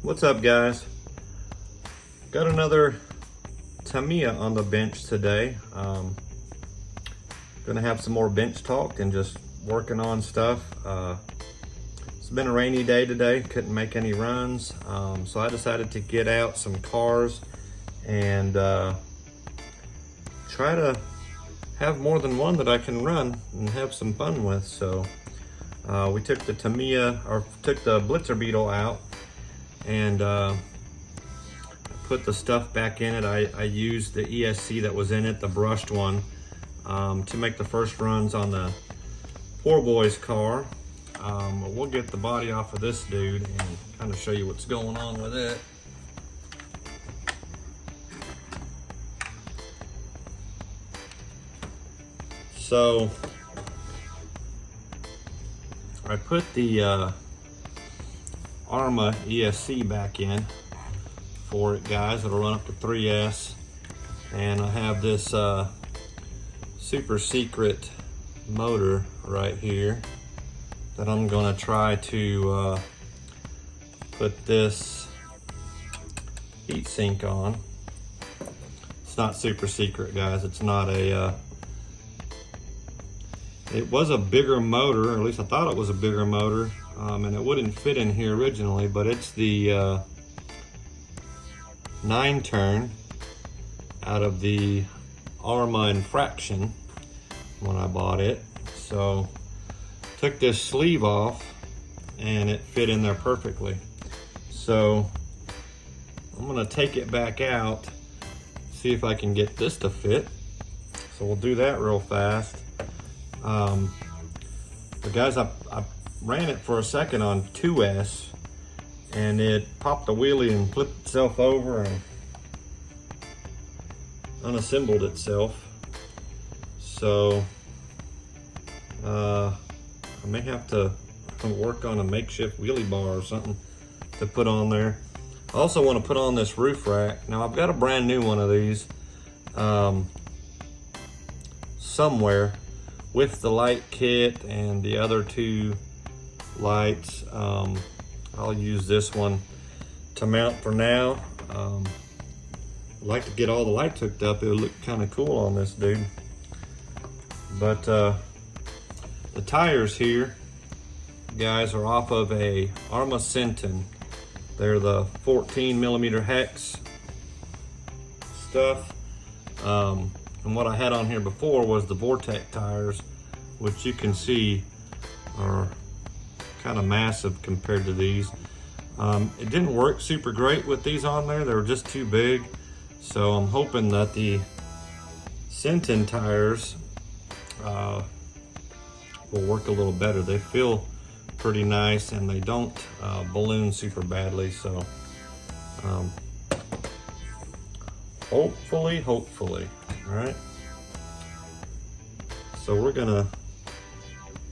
What's up, guys? Got another Tamiya on the bench today. Gonna have some more bench talk and just working on stuff. It's been a rainy day today, couldn't make any runs, so I decided to get out some cars and try to have more than one that I can run and have some fun with. So we took the Blitzer Beetle out and put the stuff back in it. I used the ESC that was in it, the brushed one, to make the first runs on the poor boy's car. We'll get the body off of this dude and kind of show you what's going on with it. So I put the Arma ESC back in for it, guys. It'll run up to 3S, and I have this super secret motor right here that I'm gonna try to put this heat sink on. It's not super secret, guys. It's not a it was a bigger motor, or at least I thought it was a bigger motor, and it wouldn't fit in here originally, but it's the 9-turn out of the Arma Infraction when I bought it. So took this sleeve off and it fit in there perfectly. So I'm gonna take it back out, see if I can get this to fit. So we'll do that real fast. But guys, I ran it for a second on 2S and it popped the wheelie and flipped itself over and unassembled itself. So I may have to work on a makeshift wheelie bar or something to put on there. I also want to put on this roof rack. Now I've got a brand new one of these somewhere with the light kit and the other two lights. I'll use this one to mount for now. I'd like to get all the lights hooked up. It would look kind of cool on this dude. But the tires here, guys, are off of a Arma Senton. They're the 14mm hex stuff. And what I had on here before was the Vortex tires, which you can see are kind of massive compared to these. It didn't work super great with these on there. They were just too big. So I'm hoping that the Senton tires will work a little better. They feel pretty nice and they don't balloon super badly. So hopefully. All right. So we're gonna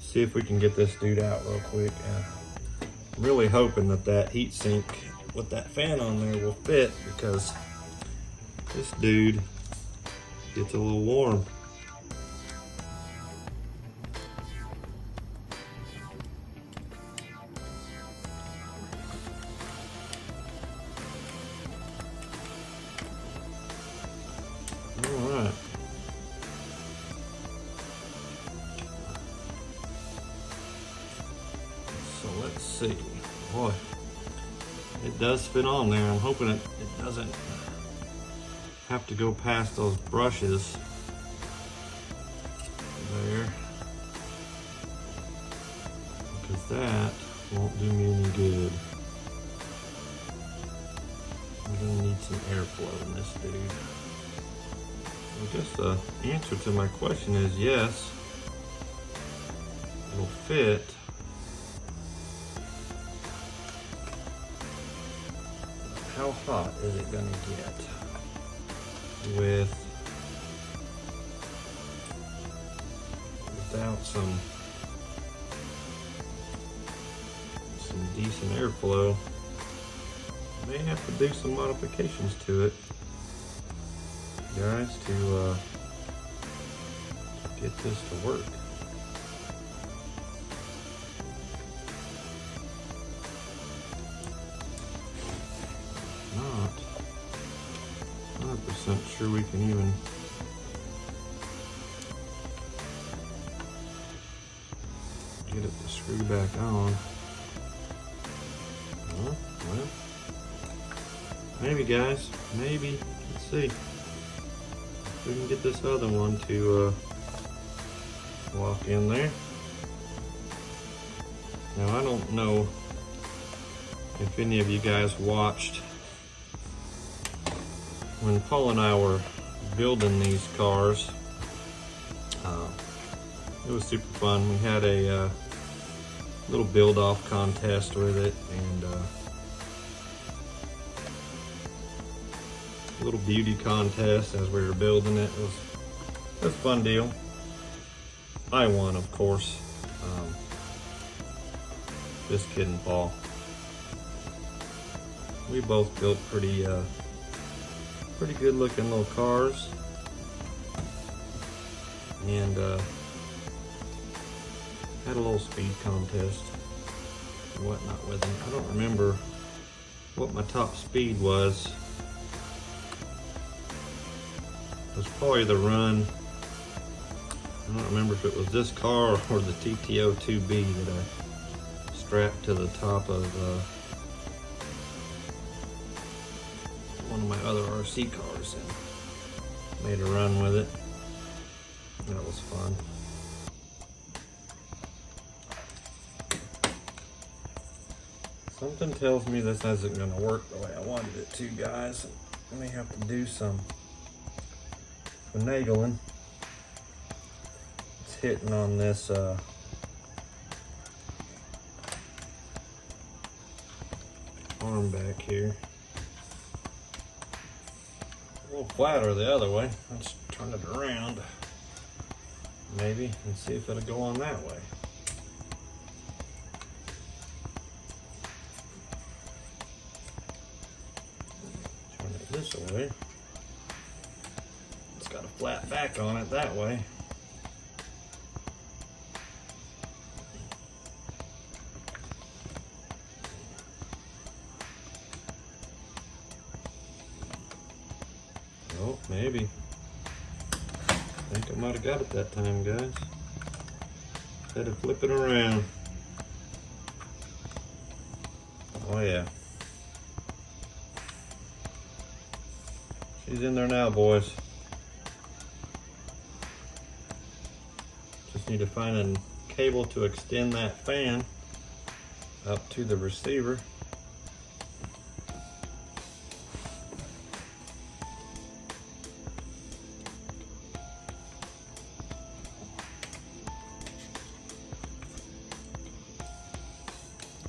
see if we can get this dude out real quick. I'm really hoping that heat sink with that fan on there will fit, because this dude gets a little warm. Alright. So let's see. Boy, it does fit on there. I'm hoping it doesn't have to go past those brushes there, because that won't do me any good. I'm gonna need some airflow in this dude. I guess the answer to my question is yes, it'll fit. How hot is it gonna get without some decent airflow? May have to do some modifications to it, guys, to get this to work. 100% sure we can even get it to screw back on. Well, maybe, guys, maybe. Let's see if we can get this other one to walk in there. Now, I don't know if any of you guys watched when Paul and I were building these cars. It was super fun. We had a little build-off contest with it, and a little beauty contest as we were building it. It was a fun deal. I won, of course. Just kidding, Paul. We both built pretty good looking little cars, and had a little speed contest and whatnot with them. I don't remember what my top speed was. It was probably the run. I don't remember if it was this car or the TTO 2B that I strapped to the top of one of my other RC cars and made a run with it. That was fun. Something tells me this isn't going to work the way I wanted it to, guys. I may have to do some finagling. It's hitting on this arm back here. A little flatter the other way. Let's turn it around, maybe, and see if it'll go on that way. Turn it this way. It's got a flat back on it that way. Oh, maybe. I think I might have got it that time, guys. Had to flip it around. Oh yeah. She's in there now, boys. Just need to find a cable to extend that fan up to the receiver.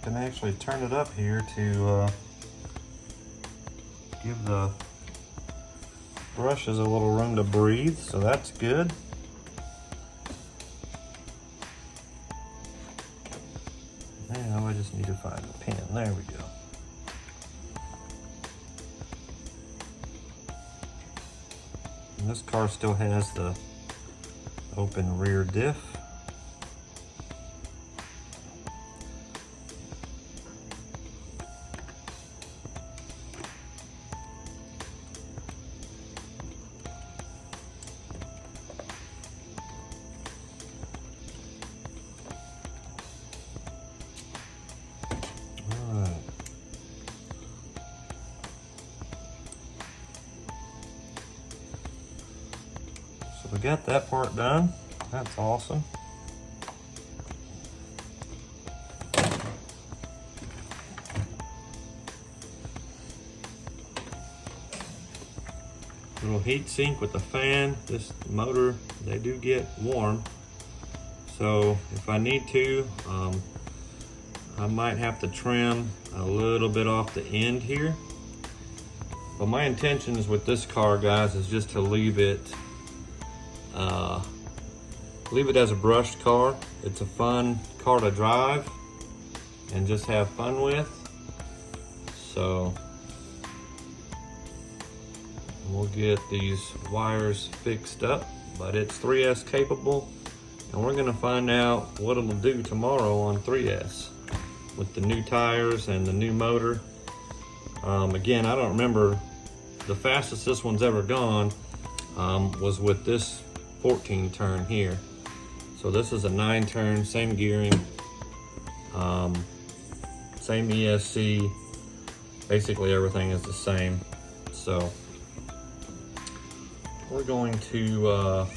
Can actually turn it up here to give the brushes a little room to breathe, so that's good. Now I just need to find the pin. There we go. And this car still has the open rear diff. So we got that part done. That's awesome. Little heat sink with the fan. This motor, they do get warm. So if I need to, I might have to trim a little bit off the end here. But my intentions with this car, guys, is just to leave it as a brushed car. It's a fun car to drive and just have fun with. So we'll get these wires fixed up, but it's 3S capable, and we're gonna find out what it'll do tomorrow on 3S with the new tires and the new motor. Again, I don't remember the fastest this one's ever gone was with this 14 turn here. So this is a 9 turn, same gearing, same ESC, basically everything is the same. So we're going to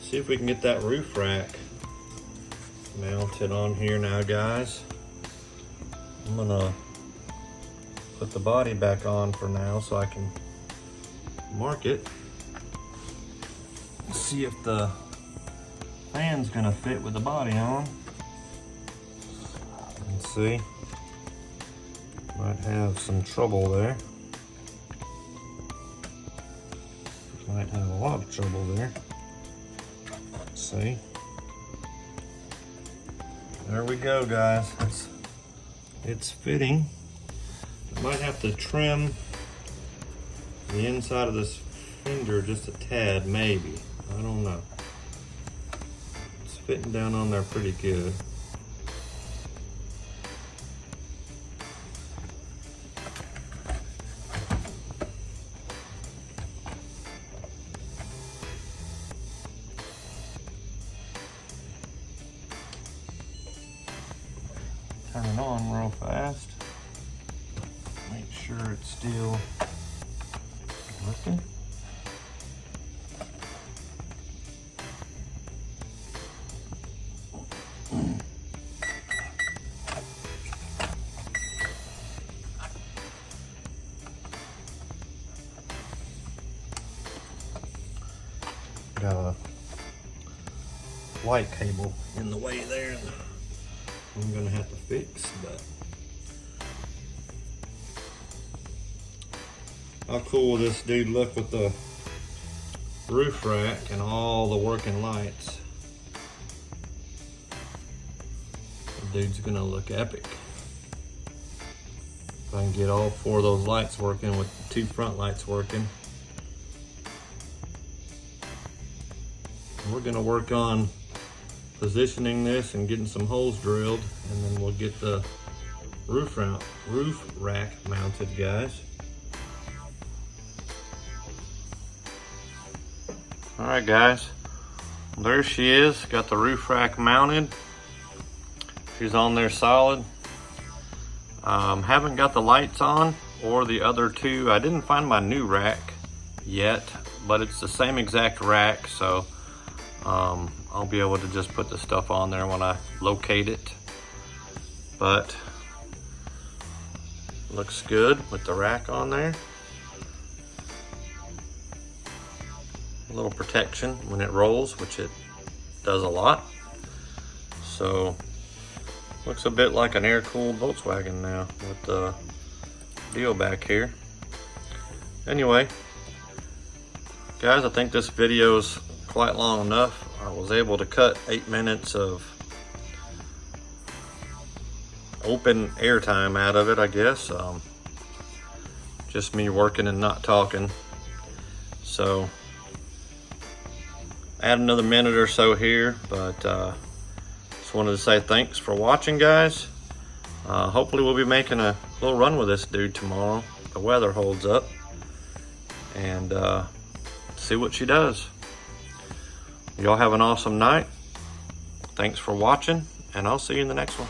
see if we can get that roof rack mounted on here now, guys. I'm gonna put the body back on for now so I can mark it. See if the fan's gonna fit with the body on. Let's see. Might have some trouble there. Might have a lot of trouble there. Let's see. There we go, guys. It's fitting. I might have to trim the inside of this fender just a tad, maybe. I don't know. It's fitting down on there pretty good. Turn it on real fast. Make sure it's still working. Got a light cable in the way there. I'm gonna have to fix, but how cool will this dude look with the roof rack and all the working lights? The dude's gonna look epic. If I can get all 4 of those lights working with the 2 front lights working. And we're gonna work on positioning this and getting some holes drilled, and then we'll get the roof rack mounted, guys. All right, guys, there she is. Got the roof rack mounted. She's on there solid. Haven't got the lights on or the other 2. I didn't find my new rack yet, but it's the same exact rack, so I'll be able to just put the stuff on there when I locate it. But looks good with the rack on there. A little protection when it rolls, which it does a lot. So looks a bit like an air-cooled Volkswagen now with the deal back here. Anyway, guys, I think this video is quite long enough. I was able to cut 8 minutes of open air time out of it, I guess. Just me working and not talking. So add another minute or so here, but just wanted to say thanks for watching, guys. Hopefully we'll be making a little run with this dude tomorrow. The weather holds up, and see what she does. Y'all have an awesome night. Thanks for watching, and I'll see you in the next one.